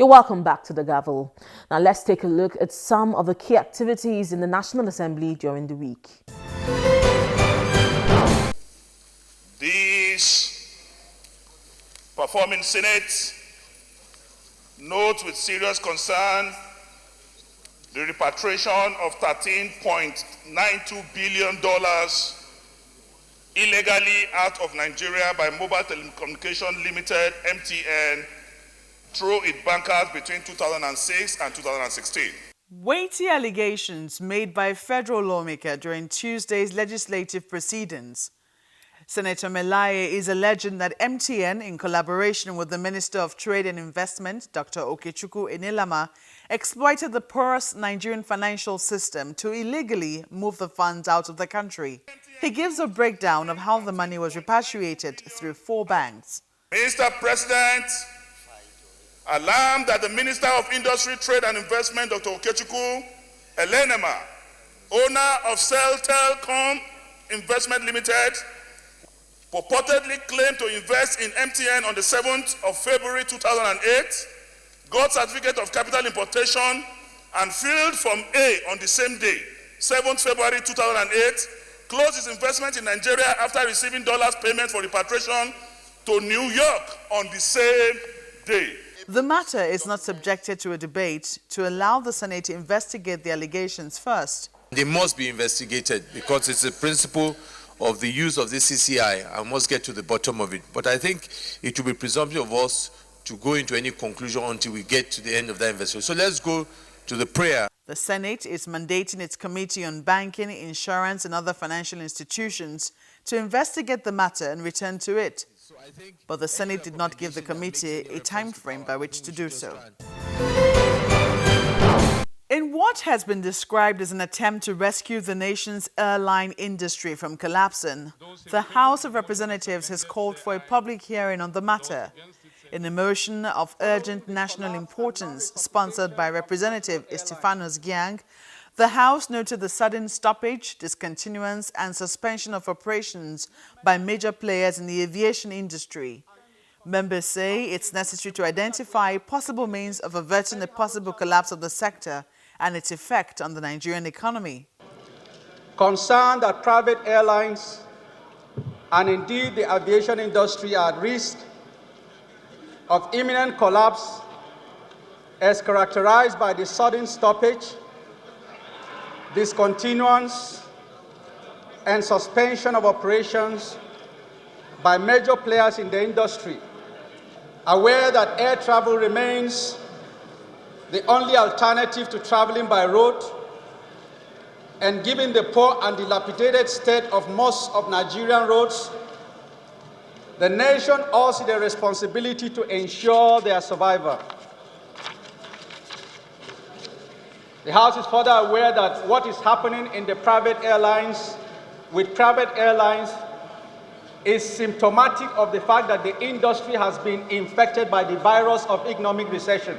You're welcome back to the Gavel. Now let's take a look at some of the key activities in the National Assembly during the week. This performing Senate notes with serious concern the repatriation of $13.92 billion illegally out of Nigeria by Mobile Telecommunication Limited, MTN, through its bankers between 2006 and 2016. Weighty allegations made by a federal lawmaker during Tuesday's legislative proceedings. Senator Melaye is alleging that MTN, in collaboration with the Minister of Trade and Investment, Dr. Okechukwu Enelama, exploited the porous Nigerian financial system to illegally move the funds out of the country. He gives a breakdown of how the money was repatriated through 4 banks. Mr. President, alarmed that the Minister of Industry, Trade and Investment, Dr. Okechukwu Enelama, owner of Celtelcom Investment Limited, purportedly claimed to invest in MTN on the 7th of February 2008, got certificate of capital importation and filed Form A on the same day, 7th February 2008, closed his investment in Nigeria after receiving dollars payment for repatriation to New York on the same day. The matter is not subjected to a debate to allow the Senate to investigate the allegations first. They must be investigated because it's a principle of the use of the CCI. I must get to the bottom of it. But I think it will be presumptive of us to go into any conclusion until we get to the end of that investigation. So let's go to the prayer. The Senate is mandating its Committee on Banking, Insurance and Other Financial Institutions to investigate the matter and return to it. But the Senate did not give the committee a time frame by which to do so. In what has been described as an attempt to rescue the nation's airline industry from collapsing, the House of Representatives has called for a public hearing on the matter. In a motion of urgent national importance sponsored by Representative Estefanos Gyang, the House noted the sudden stoppage, discontinuance and suspension of operations by major players in the aviation industry. Members say it's necessary to identify possible means of averting a possible collapse of the sector and its effect on the Nigerian economy. Concerned that private airlines and indeed the aviation industry are at risk of imminent collapse as characterized by the sudden stoppage, discontinuance, and suspension of operations by major players in the industry, aware that air travel remains the only alternative to traveling by road, and given the poor and dilapidated state of most of Nigerian roads, the nation owes the responsibility to ensure their survival. The House is further aware that what is happening in the private airlines with private airlines is symptomatic of the fact that the industry has been infected by the virus of economic recession.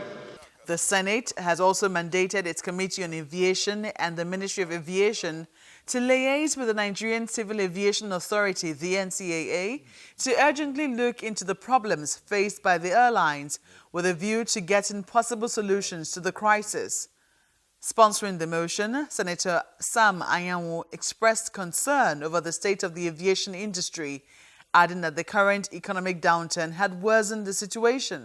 The Senate has also mandated its Committee on Aviation and the Ministry of Aviation to liaise with the Nigerian Civil Aviation Authority, the NCAA, to urgently look into the problems faced by the airlines with a view to getting possible solutions to the crisis. Sponsoring the motion, Senator Sam Anyanwu expressed concern over the state of the aviation industry, adding that the current economic downturn had worsened the situation.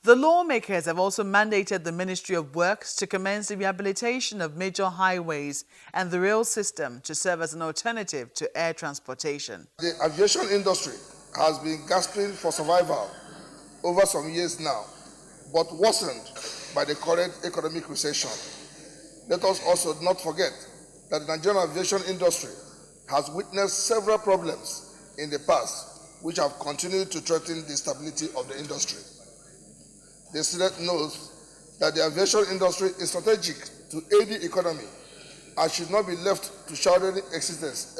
The lawmakers have also mandated the Ministry of Works to commence the rehabilitation of major highways and the rail system to serve as an alternative to air transportation. The aviation industry has been gasping for survival over some years now, but worsened by the current economic recession. Let us also not forget that the Nigerian aviation industry has witnessed several problems in the past which have continued to threaten the stability of the industry. The Senate knows that the aviation industry is strategic to aid the economy and should not be left to shadowy existence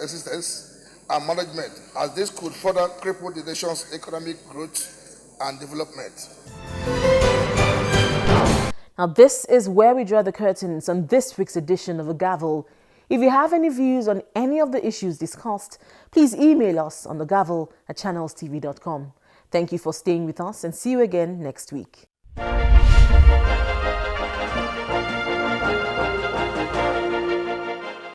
and management, as this could further cripple the nation's economic growth and development. Now, this is where we draw the curtains on this week's edition of The Gavel. If you have any views on any of the issues discussed, please email us on thegavel@channelstv.com. Thank you for staying with us and see you again next week.